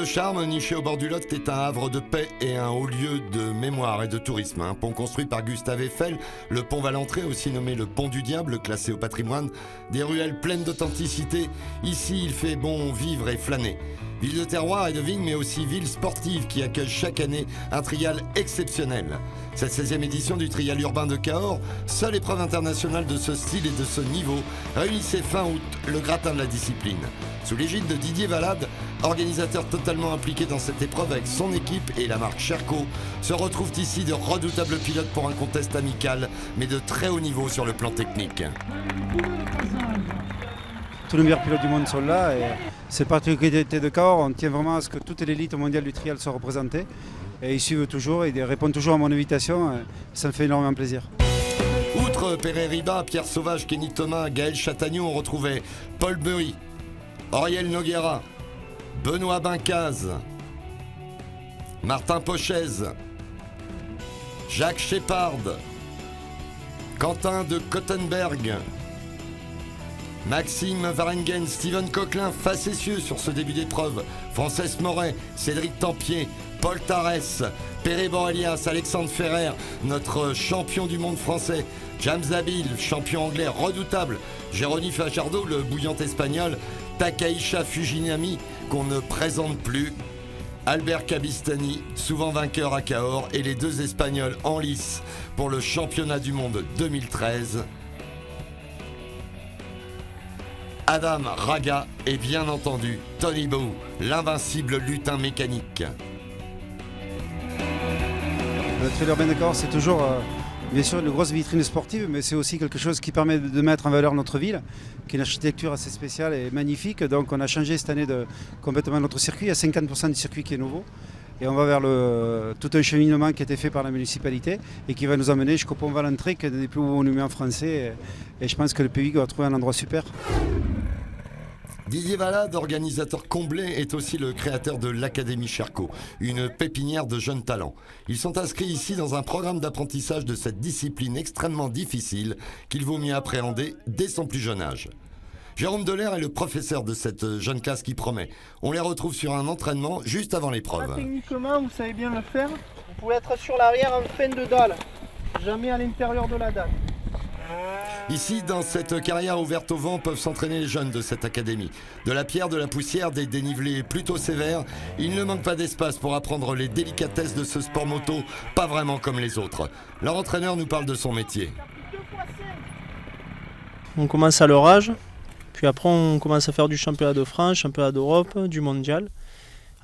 charme, niché au bord du Lot, est un havre de paix et un haut lieu de mémoire et de tourisme. Un pont construit par Gustave Eiffel, le pont Valentré, aussi nommé le pont du diable, classé au patrimoine, des ruelles pleines d'authenticité. Ici, il fait bon vivre et flâner. Ville de terroir et de vignes, mais aussi ville sportive qui accueille chaque année un trial exceptionnel. Cette 16e édition du trial urbain de Cahors, seule épreuve internationale de ce style et de ce niveau, réunissait fin août le gratin de la discipline. Sous l'égide de Didier Valade, organisateur totalement impliqué dans cette épreuve avec son équipe et la marque Sherco, se retrouvent ici de redoutables pilotes pour un contest amical, mais de très haut niveau sur le plan technique. Tous les meilleurs pilotes du monde sont là et c'est la particularité de Cahors. On tient vraiment à ce que toute l'élite mondiale du trial soit représentée. Et ils suivent toujours, ils répondent toujours à mon invitation. Ça me fait énormément plaisir. Outre Perret Riba, Pierre Sauvage, Kenny Thomas, Gaël Chatagnon, on retrouvait Paul Bury, Auriel Noguera, Benoît Bincaz, Martin Pochez, Jacques Shepard, Quentin de Kottenberg, Maxime Varengen, Steven Coquelin, facétieux sur ce début d'épreuve, Frances Moret, Cédric Tempier, Paul Tarès, Perret Borelias, Alexandre Ferrer, notre champion du monde français, James Abil, champion anglais redoutable, Jérôme Fajardo, le bouillant espagnol, Takaisha Fujinami, qu'on ne présente plus, Albert Cabistani, souvent vainqueur à Cahors, et les deux Espagnols en lice pour le championnat du monde 2013. Adam Raga et bien entendu Tony Bow, l'invincible lutin mécanique. Le trial urbain de Cahors, c'est toujours bien sûr une grosse vitrine sportive, mais c'est aussi quelque chose qui permet de mettre en valeur notre ville, qui est une architecture assez spéciale et magnifique. Donc on a changé cette année complètement notre circuit. Il y a 50% du circuit qui est nouveau. Et on va vers tout un cheminement qui a été fait par la municipalité et qui va nous amener jusqu'au pont Valentré, qui est un des plus hauts monuments français. Et je pense que le public va trouver un endroit super. Didier Valade, organisateur comblé, est aussi le créateur de l'Académie Sherco, une pépinière de jeunes talents. Ils sont inscrits ici dans un programme d'apprentissage de cette discipline extrêmement difficile qu'il vaut mieux appréhender dès son plus jeune âge. Jérôme Delair est le professeur de cette jeune classe qui promet. On les retrouve sur un entraînement juste avant l'épreuve. Techniquement, vous savez bien le faire. Vous pouvez être sur l'arrière en fin de dalle, jamais à l'intérieur de la dalle. Ici, dans cette carrière ouverte au vent, peuvent s'entraîner les jeunes de cette académie. De la pierre, de la poussière, des dénivelés plutôt sévères, il ne manque pas d'espace pour apprendre les délicatesses de ce sport moto, pas vraiment comme les autres. Leur entraîneur nous parle de son métier. On commence à leur âge, puis après on commence à faire du championnat de France, championnat d'Europe, du mondial.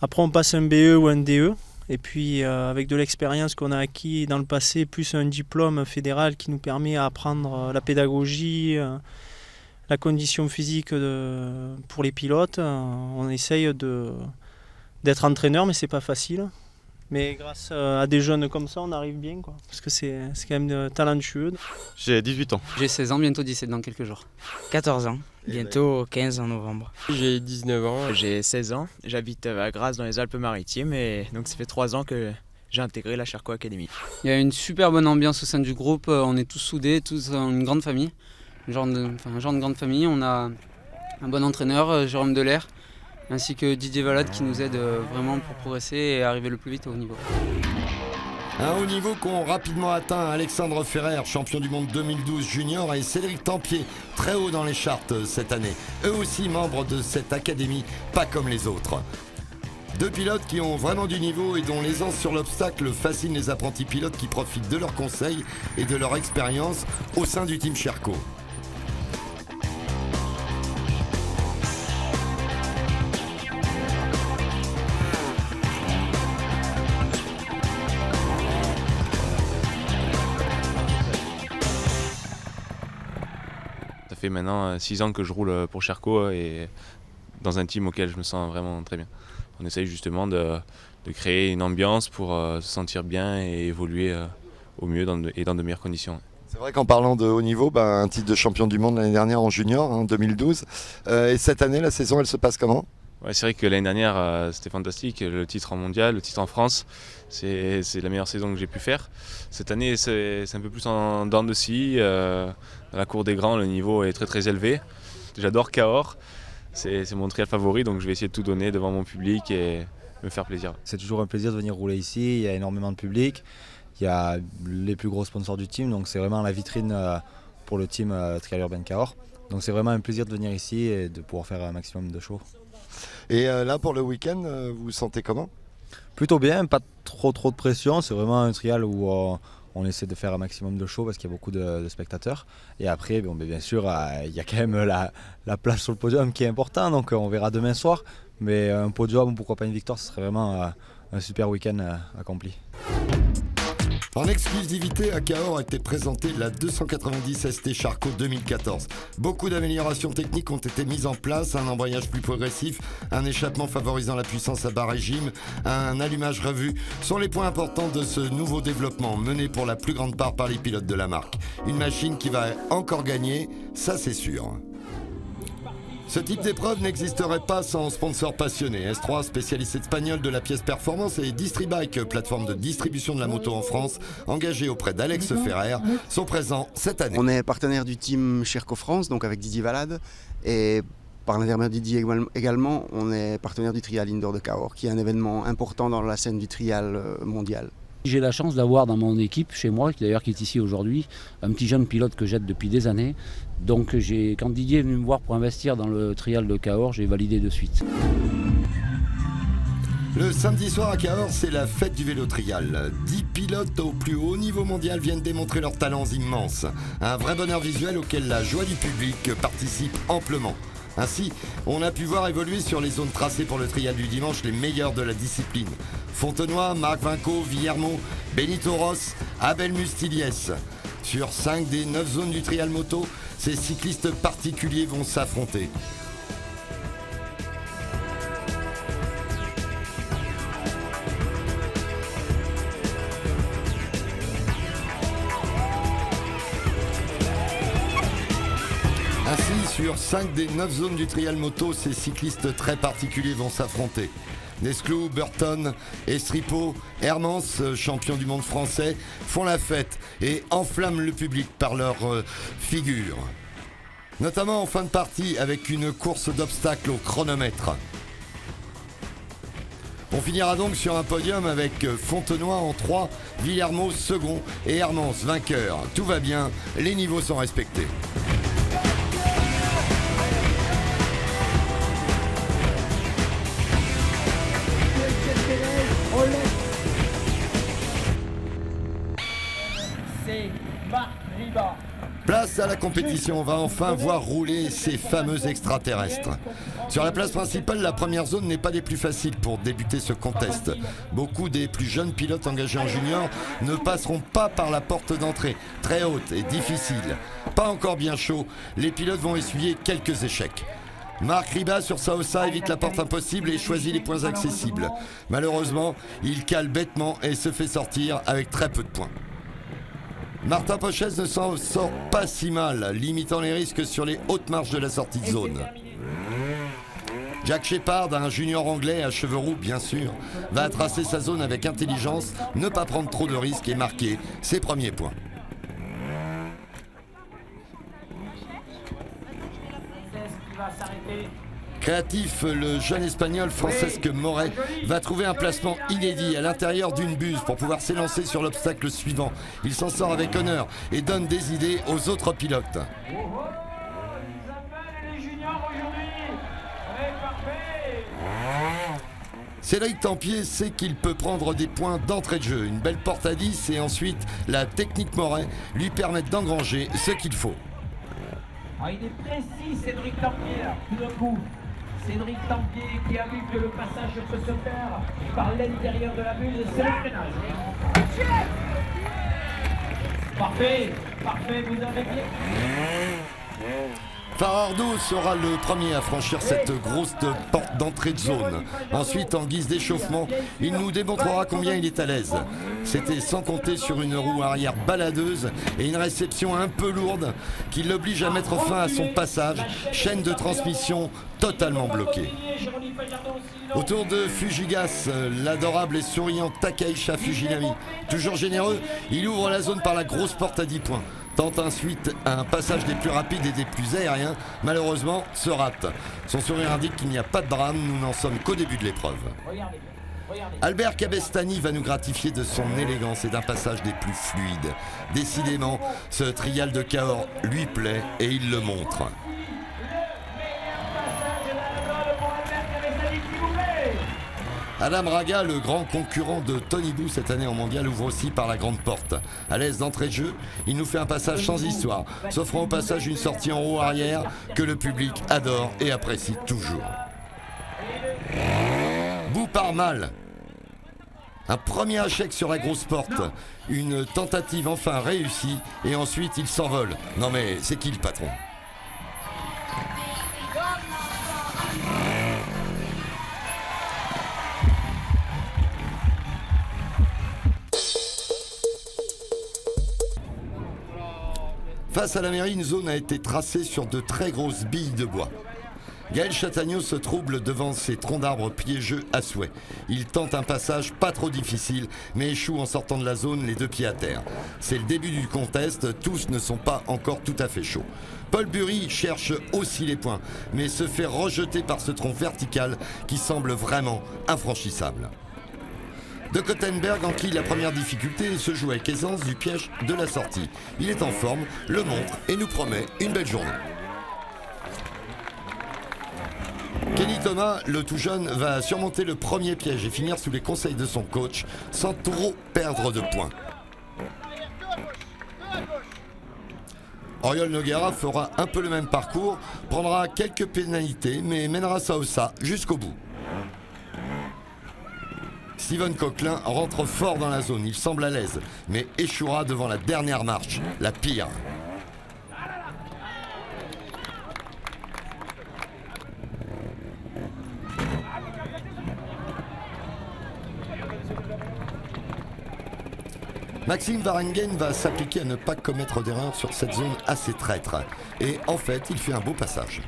Après on passe un BE ou un DE. Et puis avec de l'expérience qu'on a acquis dans le passé, plus un diplôme fédéral qui nous permet d'apprendre la pédagogie, la condition physique pour les pilotes, on essaye d'être entraîneur, mais c'est pas facile. Mais grâce à des jeunes comme ça, on arrive bien, quoi, parce que c'est quand même talentueux. J'ai 18 ans. J'ai 16 ans, bientôt 17 dans quelques jours. 14 ans, bientôt 15 en novembre. J'ai 19 ans. J'ai 16 ans, j'habite à Grasse dans les Alpes-Maritimes et donc ça fait 3 ans que j'ai intégré la Sherco Academy. Il y a une super bonne ambiance au sein du groupe, on est tous soudés, tous une grande famille. Un genre de grande famille, on a un bon entraîneur, Jérôme Delair, ainsi que Didier Valade qui nous aide vraiment pour progresser et arriver le plus vite au haut niveau. Un haut niveau qu'ont rapidement atteint Alexandre Ferrer, champion du monde 2012 junior, et Cédric Tempier, très haut dans les chartes cette année. Eux aussi membres de cette académie, pas comme les autres. Deux pilotes qui ont vraiment du niveau et dont l'aisance sur l'obstacle fascine les apprentis pilotes qui profitent de leurs conseils et de leur expérience au sein du team Sherco. Ça fait maintenant 6 ans que je roule pour Sherco et dans un team auquel je me sens vraiment très bien. On essaye justement de créer une ambiance pour se sentir bien et évoluer au mieux et dans de meilleures conditions. C'est vrai qu'en parlant de haut niveau, un titre de champion du monde l'année dernière en junior, en 2012. Et cette année, la saison, elle se passe comment ? Ouais, c'est vrai que l'année dernière, c'était fantastique. Le titre en mondial, le titre en France, c'est la meilleure saison que j'ai pu faire. Cette année, c'est un peu plus en dents de scie. Dans la cour des grands, le niveau est très très élevé. J'adore Cahors. C'est mon trial favori, donc je vais essayer de tout donner devant mon public et me faire plaisir. C'est toujours un plaisir de venir rouler ici, il y a énormément de public, il y a les plus gros sponsors du team, donc c'est vraiment la vitrine pour le team Trial Urban Cahors. Donc c'est vraiment un plaisir de venir ici et de pouvoir faire un maximum de show. Et là, pour le week-end, vous vous sentez comment ? Plutôt bien, pas trop de pression, c'est vraiment un trial où on essaie de faire un maximum de show parce qu'il y a beaucoup de spectateurs. Et après, bien sûr, il y a quand même la place sur le podium qui est important, donc on verra demain soir. Mais un podium ou pourquoi pas une victoire, ce serait vraiment un super week-end accompli. En exclusivité, à Cahors a été présentée la 290 ST Charcot 2014. Beaucoup d'améliorations techniques ont été mises en place, un embrayage plus progressif, un échappement favorisant la puissance à bas régime, un allumage revu sont les points importants de ce nouveau développement mené pour la plus grande part par les pilotes de la marque. Une machine qui va encore gagner, ça c'est sûr. Ce type d'épreuve n'existerait pas sans sponsors passionnés. S3, spécialiste espagnol de la pièce performance, et Distribike, plateforme de distribution de la moto en France, engagée auprès d'Alex Ferrer, sont présents cette année. On est partenaire du team Sherco France, donc avec Didier Valade, et par l'intermédiaire de Didier également, on est partenaire du Trial Indoor de Cahors, qui est un événement important dans la scène du trial mondial. J'ai la chance d'avoir dans mon équipe, chez moi, qui est ici aujourd'hui, un petit jeune pilote que j'aide depuis des années. Donc quand Didier est venu me voir pour investir dans le trial de Cahors, j'ai validé de suite. Le samedi soir à Cahors, c'est la fête du vélo trial. 10 pilotes au plus haut niveau mondial viennent démontrer leurs talents immenses. Un vrai bonheur visuel auquel la joie du public participe amplement. Ainsi, on a pu voir évoluer sur les zones tracées pour le trial du dimanche les meilleurs de la discipline. Fontenoy, Marc Vinco, Villermo, Benito Ross, Abel Mustilies. Sur 5 des 9 zones du trial moto, ces cyclistes particuliers vont s'affronter. Ainsi, sur 5 des 9 zones du trial moto, ces cyclistes très particuliers vont s'affronter. Nesclou, Burton, Estripo, Hermance, champion du monde français, font la fête et enflamment le public par leur figure. Notamment en fin de partie avec une course d'obstacles au chronomètre. On finira donc sur un podium avec Fontenoy en 3, Villermo second et Hermance vainqueur. Tout va bien, les niveaux sont respectés. Place à la compétition, on va enfin voir rouler ces fameux extraterrestres. Sur la place principale, la première zone n'est pas des plus faciles pour débuter ce contest. Beaucoup des plus jeunes pilotes engagés en junior ne passeront pas par la porte d'entrée, très haute et difficile. Pas encore bien chaud, les pilotes vont essuyer quelques échecs. Marc Ribas sur Saosa évite la porte impossible et choisit les points accessibles. Malheureusement, il cale bêtement et se fait sortir avec très peu de points. Martin Pochez ne s'en sort pas si mal, limitant les risques sur les hautes marches de la sortie de zone. Jack Shepard, un junior anglais à cheveux roux bien sûr, va tracer sa zone avec intelligence, ne pas prendre trop de risques et marquer ses premiers points. Créatif, le jeune espagnol Francesc Moret va trouver un placement inédit à l'intérieur d'une buse pour pouvoir s'élancer sur l'obstacle suivant. Il s'en sort avec honneur et donne des idées aux autres pilotes. Cédric Tempier sait qu'il peut prendre des points d'entrée de jeu. Une belle porte à 10 et ensuite la technique Moret lui permet d'engranger ce qu'il faut. Il est précis, Cédric Tempier, tout d'un coup. Cédric Tempier qui a vu que le passage peut se faire par l'intérieur de la buse, c'est le freinage. Parfait, parfait, vous avez bien. Farardo sera le premier à franchir cette grosse porte d'entrée de zone. Ensuite, en guise d'échauffement, il nous démontrera combien il est à l'aise. C'était sans compter sur une roue arrière baladeuse et une réception un peu lourde qui l'oblige à mettre fin à son passage, chaîne de transmission totalement bloquée. Autour de Fujigas, l'adorable et souriant Takahisa Fujinami. Toujours généreux, il ouvre la zone par la grosse porte à 10 points. Tente ensuite un passage des plus rapides et des plus aériens, malheureusement se rate. Son sourire indique qu'il n'y a pas de drame, nous n'en sommes qu'au début de l'épreuve. Albert Cabestany va nous gratifier de son élégance et d'un passage des plus fluides. Décidément, ce trial de Cahors lui plaît et il le montre. Adam Raga, le grand concurrent de Tony Bou cette année en mondial, ouvre aussi par la grande porte. À l'aise d'entrée de jeu, il nous fait un passage sans histoire, s'offrant au passage une sortie en haut arrière que le public adore et apprécie toujours. Bou part mal. Un premier échec sur la grosse porte, une tentative enfin réussie et ensuite il s'envole. Non mais c'est qui le patron ? Face à la mairie, une zone a été tracée sur de très grosses billes de bois. Gaël Chatagneau se trouble devant ces troncs d'arbres piégeux à souhait. Il tente un passage pas trop difficile, mais échoue en sortant de la zone les deux pieds à terre. C'est le début du contest, tous ne sont pas encore tout à fait chauds. Paul Bury cherche aussi les points, mais se fait rejeter par ce tronc vertical qui semble vraiment infranchissable. De Kottenberg enquille la première difficulté et se joue avec aisance du piège de la sortie. Il est en forme, le montre et nous promet une belle journée. Kenny Thomas, le tout jeune, va surmonter le premier piège et finir sous les conseils de son coach sans trop perdre de points. Oriol Noguera fera un peu le même parcours, prendra quelques pénalités mais mènera Saossa jusqu'au bout. Steven Coquelin rentre fort dans la zone, il semble à l'aise, mais échouera devant la dernière marche, la pire. Maxime Varengen va s'appliquer à ne pas commettre d'erreur sur cette zone assez traître. Et en fait, il fait un beau passage.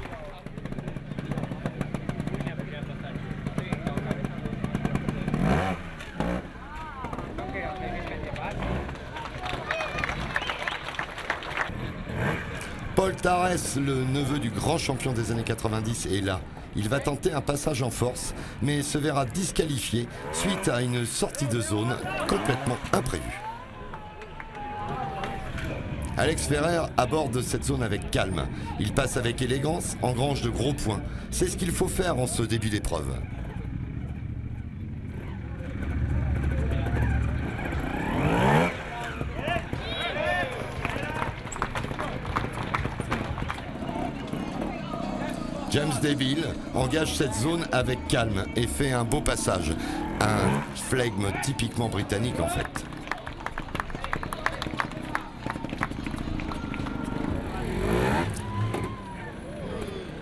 Paul Tarès, le neveu du grand champion des années 90, est là. Il va tenter un passage en force, mais se verra disqualifié suite à une sortie de zone complètement imprévue. Alex Ferrer aborde cette zone avec calme. Il passe avec élégance, engrange de gros points. C'est ce qu'il faut faire en ce début d'épreuve. James Deville engage cette zone avec calme et fait un beau passage. Un flegme typiquement britannique en fait.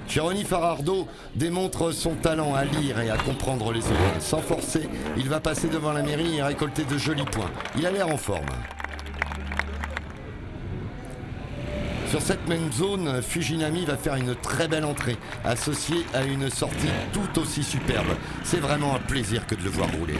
Chironi Farardo démontre son talent à lire et à comprendre les zones. Sans forcer, il va passer devant la mairie et récolter de jolis points. Il a l'air en forme. Sur cette même zone, Fujinami va faire une très belle entrée, associée à une sortie tout aussi superbe. C'est vraiment un plaisir que de le voir rouler.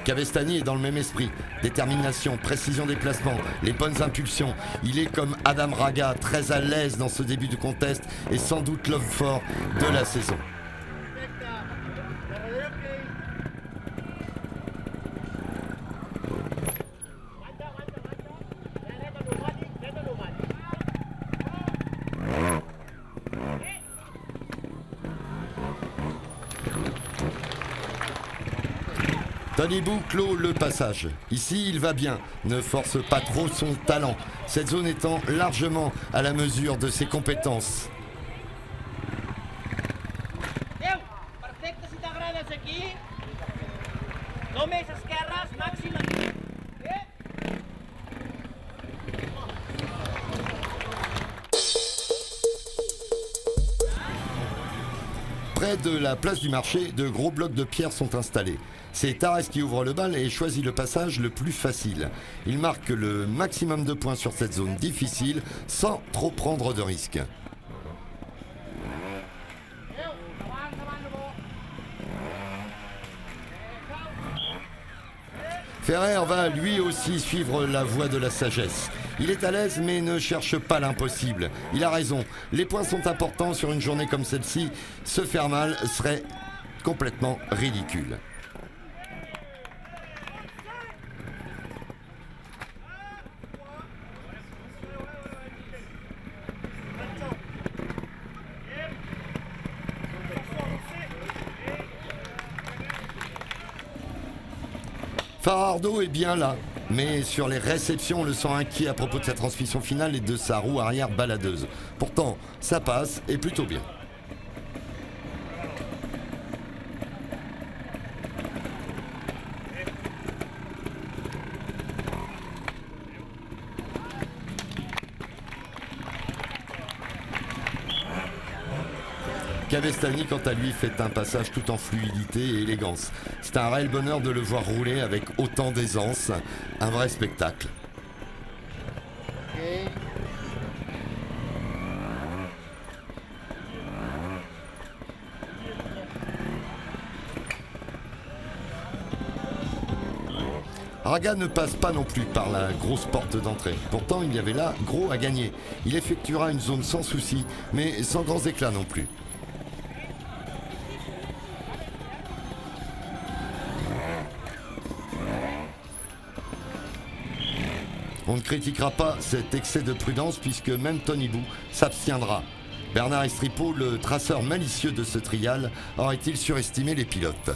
Cabestany est dans le même esprit. Détermination, précision des placements, les bonnes impulsions. Il est comme Adam Raga, très à l'aise dans ce début de contest et sans doute l'homme fort de la saison. Tony Bou clôt le passage. Ici, il va bien, ne force pas trop son talent, cette zone étant largement à la mesure de ses compétences. Près de la place du marché, de gros blocs de pierre sont installés. C'est Tarès qui ouvre le bal et choisit le passage le plus facile. Il marque le maximum de points sur cette zone difficile sans trop prendre de risques. Ferrer va lui aussi suivre la voie de la sagesse. Il est à l'aise mais ne cherche pas l'impossible. Il a raison, les points sont importants sur une journée comme celle-ci. Se faire mal serait complètement ridicule. Farardo est bien là, mais sur les réceptions, on le sent inquiet à propos de sa transmission finale et de sa roue arrière baladeuse. Pourtant, ça passe et plutôt bien. Cavestany, quant à lui, fait un passage tout en fluidité et élégance. C'est un réel bonheur de le voir rouler avec autant d'aisance. Un vrai spectacle. Raga ne passe pas non plus par la grosse porte d'entrée. Pourtant, il y avait là gros à gagner. Il effectuera une zone sans souci, mais sans grands éclats non plus. On ne critiquera pas cet excès de prudence puisque même Tony Bou s'abstiendra. Bernard Estripo, le traceur malicieux de ce trial, aurait-il surestimé les pilotes ?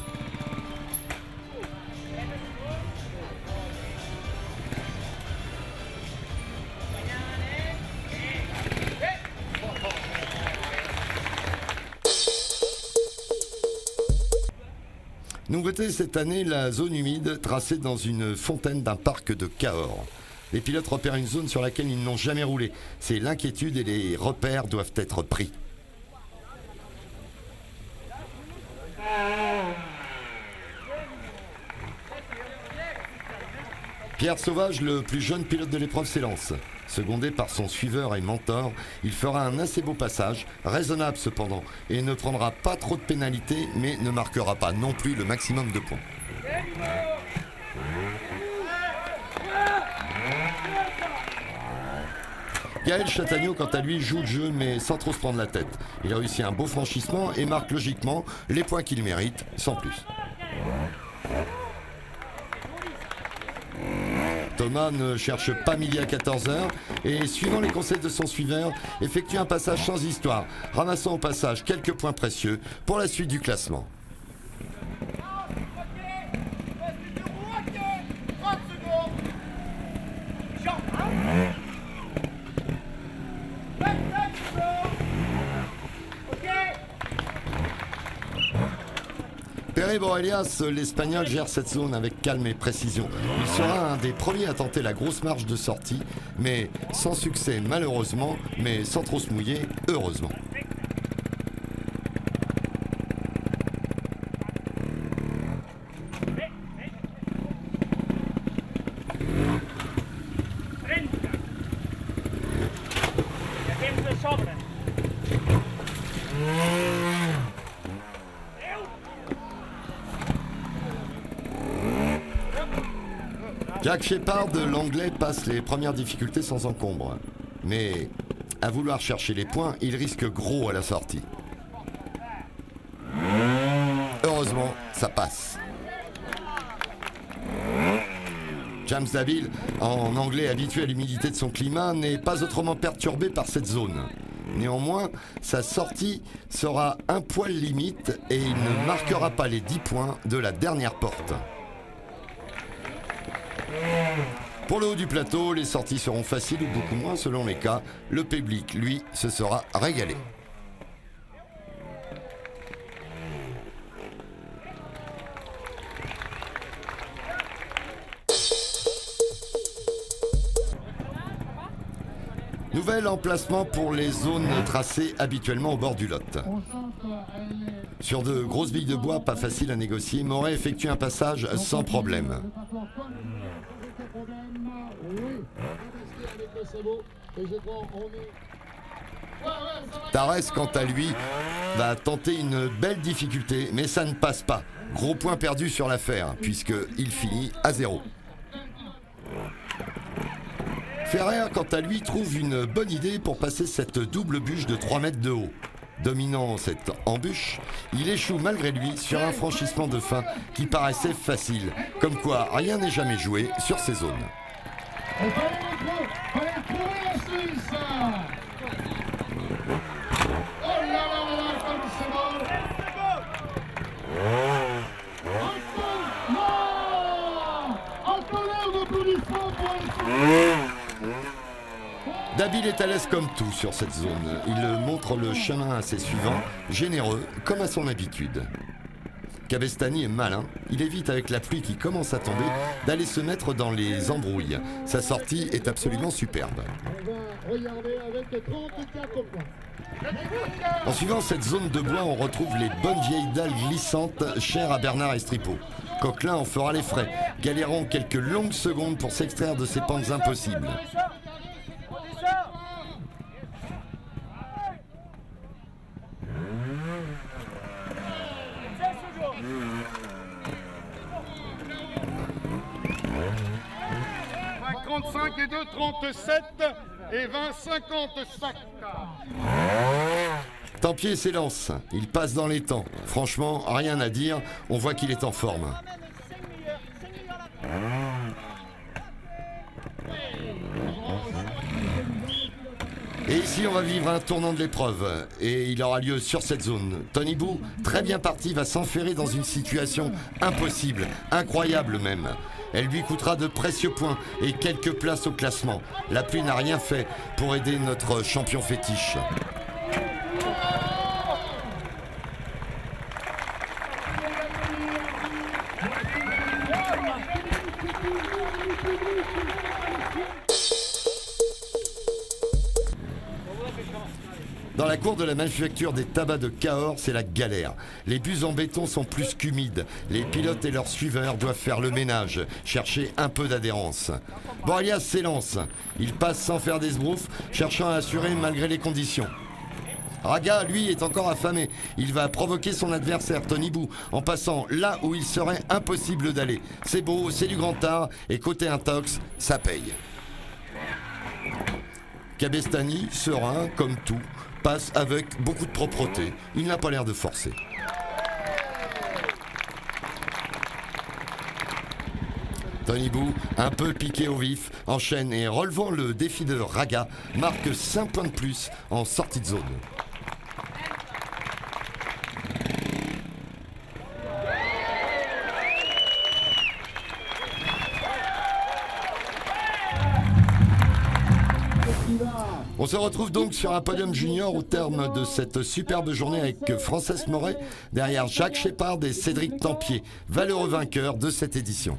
Nouveauté cette année, la zone humide tracée dans une fontaine d'un parc de Cahors. Les pilotes repèrent une zone sur laquelle ils n'ont jamais roulé. C'est l'inquiétude et les repères doivent être pris. Pierre Sauvage, le plus jeune pilote de l'épreuve, s'élance. Secondé par son suiveur et mentor, il fera un assez beau passage, raisonnable cependant, et ne prendra pas trop de pénalités, mais ne marquera pas non plus le maximum de points. Gaël Chatagno, quant à lui, joue le jeu mais sans trop se prendre la tête. Il a réussi un beau franchissement et marque logiquement les points qu'il mérite, sans plus. Thomas ne cherche pas midi à 14h et, suivant les conseils de son suiveur, effectue un passage sans histoire, ramassant au passage quelques points précieux pour la suite du classement. Pere Borelias, l'Espagnol, gère cette zone avec calme et précision. Il sera un des premiers à tenter la grosse marche de sortie, mais sans succès malheureusement, mais sans trop se mouiller, heureusement. Jack Shepard, l'anglais, passe les premières difficultés sans encombre. Mais à vouloir chercher les points, il risque gros à la sortie. Heureusement, ça passe. James Daville, en anglais habitué à l'humidité de son climat, n'est pas autrement perturbé par cette zone. Néanmoins, sa sortie sera un poil limite et il ne marquera pas les 10 points de la dernière porte. Pour le haut du plateau, les sorties seront faciles ou beaucoup moins selon les cas. Le public, lui, se sera régalé. Nouvel emplacement pour les zones tracées habituellement au bord du Lot. Sur de grosses billes de bois, pas facile à négocier, Moret effectue un passage sans problème. Tarès, quant à lui, va tenter une belle difficulté, mais ça ne passe pas. Gros point perdu sur l'affaire, puisqu'il finit à 0. Ferrer, quant à lui, trouve une bonne idée pour passer cette double bûche de 3 mètres de haut. Dominant cette embûche, il échoue malgré lui sur un franchissement de fin qui paraissait facile. Comme quoi, rien n'est jamais joué sur ces zones. Dabil est à l'aise comme tout sur cette zone. Il montre le chemin à ses suivants, généreux comme à son habitude. Cabestany est malin, il évite avec la pluie qui commence à tomber d'aller se mettre dans les embrouilles. Sa sortie est absolument superbe. En suivant cette zone de bois, on retrouve les bonnes vieilles dalles glissantes chères à Bernard Estripeau. Coquelin en fera les frais, galérant quelques longues secondes pour s'extraire de ces pentes impossibles. Et 2, 37 et 20, 55. Tempier s'élance, il passe dans les temps. Franchement, rien à dire, on voit qu'il est en forme. Et ici, on va vivre un tournant de l'épreuve, et il aura lieu sur cette zone. Tony Bou, très bien parti, va s'enferrer dans une situation impossible, incroyable même. Elle lui coûtera de précieux points et quelques places au classement. La pluie n'a rien fait pour aider notre champion fétiche. Dans la cour de la manufacture des tabacs de Cahors, c'est la galère. Les bus en béton sont plus qu'humides. Les pilotes et leurs suiveurs doivent faire le ménage, chercher un peu d'adhérence. Borelias s'élance. Il passe sans faire d'esbrouffe, cherchant à assurer malgré les conditions. Raga, lui, est encore affamé. Il va provoquer son adversaire, Tony Bou, en passant là où il serait impossible d'aller. C'est beau, c'est du grand art, et côté intox, ça paye. Cabestany, serein, comme tout, passe avec beaucoup de propreté. Il n'a pas l'air de forcer. Tony Bou, un peu piqué au vif, enchaîne et relevant le défi de Raga, marque 5 points de plus en sortie de zone. On se retrouve donc sur un podium junior au terme de cette superbe journée avec Frances Moret derrière Jacques Shepard et Cédric Tempier, valeureux vainqueurs de cette édition.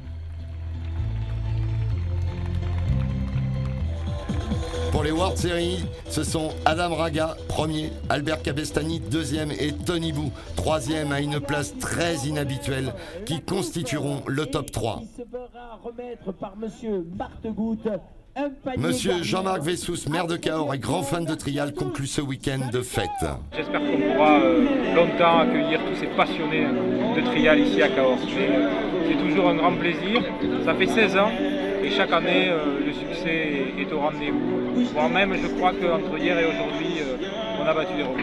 Pour les World Series, ce sont Adam Raga, premier, Albert Cabestany, deuxième et Tony Bou, troisième à une place très inhabituelle qui constitueront le top 3. Monsieur Jean-Marc Vessous, maire de Cahors et grand fan de trial, conclut ce week-end de fête. J'espère qu'on pourra longtemps accueillir tous ces passionnés de trial ici à Cahors. C'est toujours un grand plaisir. Ça fait 16 ans et chaque année le succès est au rendez-vous. Moi-même, je crois qu'entre hier et aujourd'hui, on a battu des records.